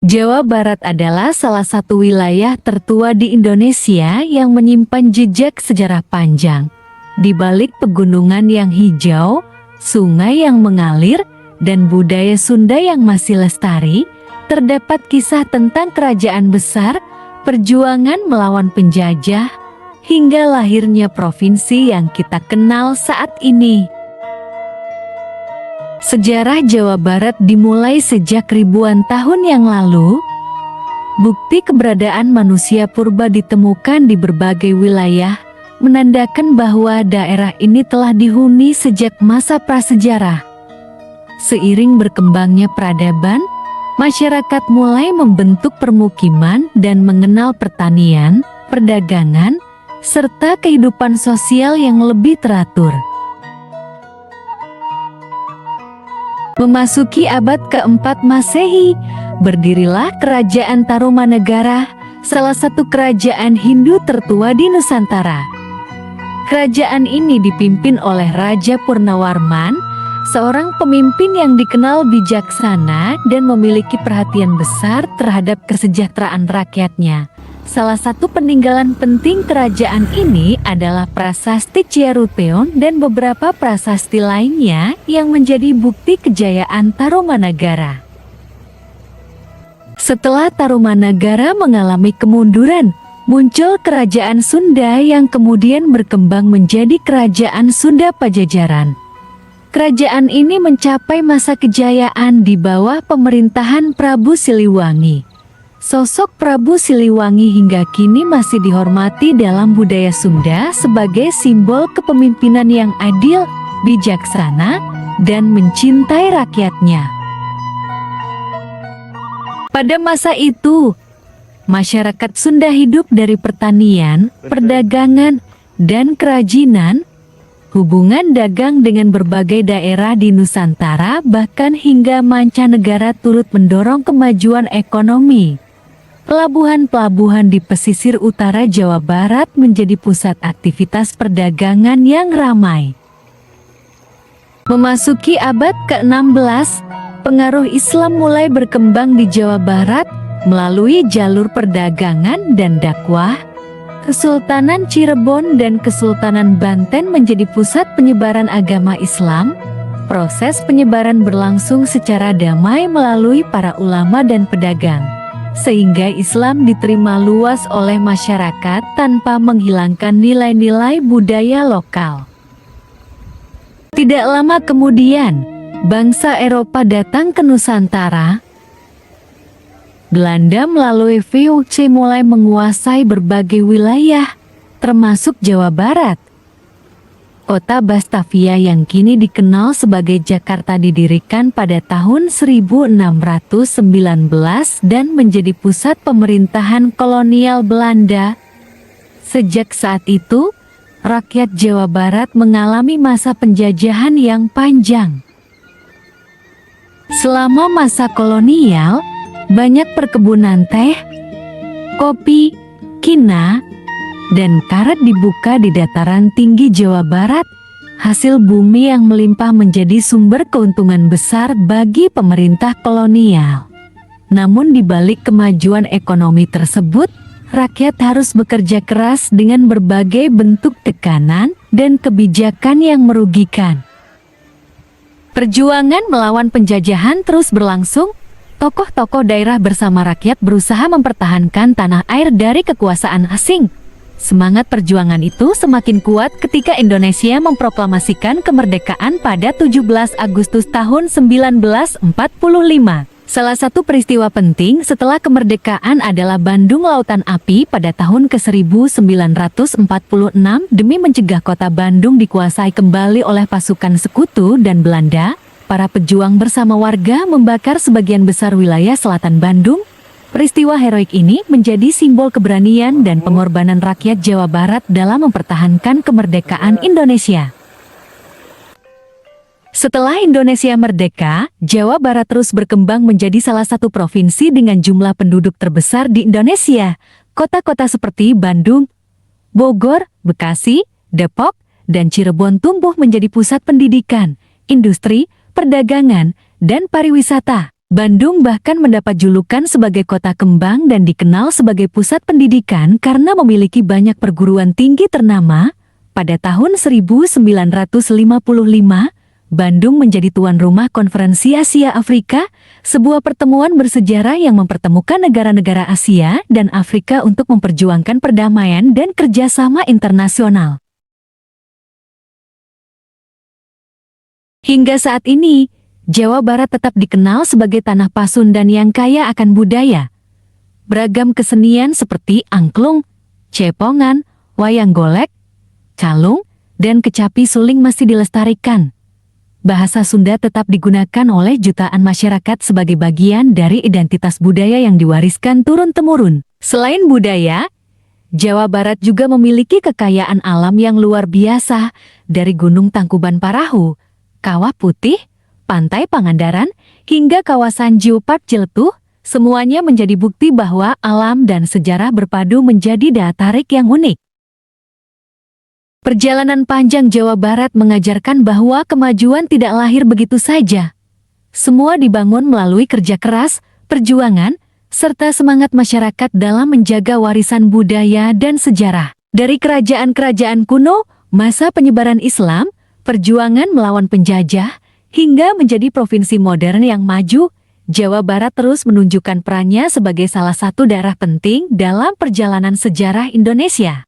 Jawa Barat adalah salah satu wilayah tertua di Indonesia yang menyimpan jejak sejarah panjang. Di balik pegunungan yang hijau, sungai yang mengalir, dan budaya Sunda yang masih lestari, terdapat kisah tentang kerajaan besar, perjuangan melawan penjajah, hingga lahirnya provinsi yang kita kenal saat ini. Sejarah Jawa Barat dimulai sejak ribuan tahun yang lalu. Bukti keberadaan manusia purba ditemukan di berbagai wilayah, menandakan bahwa daerah ini telah dihuni sejak masa prasejarah. Seiring berkembangnya peradaban, masyarakat mulai membentuk permukiman dan mengenal pertanian, perdagangan, serta kehidupan sosial yang lebih teratur. Memasuki abad keempat Masehi, berdirilah Kerajaan Tarumanegara, salah satu kerajaan Hindu tertua di Nusantara. Kerajaan ini dipimpin oleh Raja Purnawarman, seorang pemimpin yang dikenal bijaksana dan memiliki perhatian besar terhadap kesejahteraan rakyatnya. Salah satu peninggalan penting kerajaan ini adalah prasasti Ciaruteon dan beberapa prasasti lainnya yang menjadi bukti kejayaan Tarumanagara. Setelah Tarumanagara mengalami kemunduran, muncul Kerajaan Sunda yang kemudian berkembang menjadi Kerajaan Sunda Pajajaran. Kerajaan ini mencapai masa kejayaan di bawah pemerintahan Prabu Siliwangi. Sosok Prabu Siliwangi hingga kini masih dihormati dalam budaya Sunda sebagai simbol kepemimpinan yang adil, bijaksana, dan mencintai rakyatnya. Pada masa itu, masyarakat Sunda hidup dari pertanian, perdagangan, dan kerajinan. Hubungan dagang dengan berbagai daerah di Nusantara bahkan hingga mancanegara turut mendorong kemajuan ekonomi. Pelabuhan-pelabuhan di pesisir utara Jawa Barat menjadi pusat aktivitas perdagangan yang ramai. Memasuki abad ke-16, pengaruh Islam mulai berkembang di Jawa Barat melalui jalur perdagangan dan dakwah. Kesultanan Cirebon dan Kesultanan Banten menjadi pusat penyebaran agama Islam. Proses penyebaran berlangsung secara damai melalui para ulama dan pedagang, sehingga Islam diterima luas oleh masyarakat tanpa menghilangkan nilai-nilai budaya lokal. Tidak lama kemudian, bangsa Eropa datang ke Nusantara. Belanda melalui VOC mulai menguasai berbagai wilayah, termasuk Jawa Barat. Kota Batavia yang kini dikenal sebagai Jakarta didirikan pada tahun 1619 dan menjadi pusat pemerintahan kolonial Belanda. Sejak saat itu, rakyat Jawa Barat mengalami masa penjajahan yang panjang. Selama masa kolonial, banyak perkebunan teh, kopi, kina, dan karet dibuka di dataran tinggi Jawa Barat. Hasil bumi yang melimpah menjadi sumber keuntungan besar bagi pemerintah kolonial. Namun di balik kemajuan ekonomi tersebut, rakyat harus bekerja keras dengan berbagai bentuk tekanan dan kebijakan yang merugikan. Perjuangan melawan penjajahan terus berlangsung. Tokoh-tokoh daerah bersama rakyat berusaha mempertahankan tanah air dari kekuasaan asing. Semangat perjuangan itu semakin kuat ketika Indonesia memproklamasikan kemerdekaan pada 17 Agustus tahun 1945. Salah satu peristiwa penting setelah kemerdekaan adalah Bandung Lautan Api pada tahun ke-1946 demi mencegah kota Bandung dikuasai kembali oleh pasukan sekutu dan Belanda. Para pejuang bersama warga membakar sebagian besar wilayah selatan Bandung. Peristiwa heroik ini menjadi simbol keberanian dan pengorbanan rakyat Jawa Barat dalam mempertahankan kemerdekaan Indonesia. Setelah Indonesia merdeka, Jawa Barat terus berkembang menjadi salah satu provinsi dengan jumlah penduduk terbesar di Indonesia. Kota-kota seperti Bandung, Bogor, Bekasi, Depok, dan Cirebon tumbuh menjadi pusat pendidikan, industri, perdagangan, dan pariwisata. Bandung bahkan mendapat julukan sebagai kota kembang dan dikenal sebagai pusat pendidikan karena memiliki banyak perguruan tinggi ternama. Pada tahun 1955, Bandung menjadi tuan rumah Konferensi Asia Afrika, sebuah pertemuan bersejarah yang mempertemukan negara-negara Asia dan Afrika untuk memperjuangkan perdamaian dan kerjasama internasional. Hingga saat ini, Jawa Barat tetap dikenal sebagai tanah Pasundan yang kaya akan budaya. Beragam kesenian seperti angklung, cepongan, wayang golek, calung, dan kecapi suling masih dilestarikan. Bahasa Sunda tetap digunakan oleh jutaan masyarakat sebagai bagian dari identitas budaya yang diwariskan turun-temurun. Selain budaya, Jawa Barat juga memiliki kekayaan alam yang luar biasa, dari Gunung Tangkuban Parahu, Kawah Putih, Pantai Pangandaran, hingga kawasan Geopark Ciletuh, semuanya menjadi bukti bahwa alam dan sejarah berpadu menjadi daya tarik yang unik. Perjalanan panjang Jawa Barat mengajarkan bahwa kemajuan tidak lahir begitu saja. Semua dibangun melalui kerja keras, perjuangan, serta semangat masyarakat dalam menjaga warisan budaya dan sejarah. Dari kerajaan-kerajaan kuno, masa penyebaran Islam, perjuangan melawan penjajah, hingga menjadi provinsi modern yang maju, Jawa Barat terus menunjukkan perannya sebagai salah satu daerah penting dalam perjalanan sejarah Indonesia.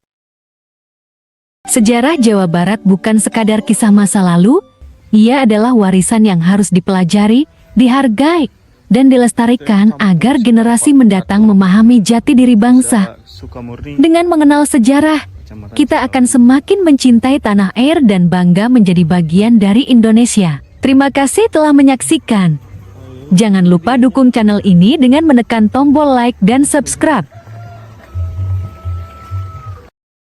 Sejarah Jawa Barat bukan sekadar kisah masa lalu, ia adalah warisan yang harus dipelajari, dihargai, dan dilestarikan agar generasi mendatang memahami jati diri bangsa. Dengan mengenal sejarah, kita akan semakin mencintai tanah air dan bangga menjadi bagian dari Indonesia. Terima kasih telah menyaksikan. Jangan lupa dukung channel ini dengan menekan tombol like dan subscribe.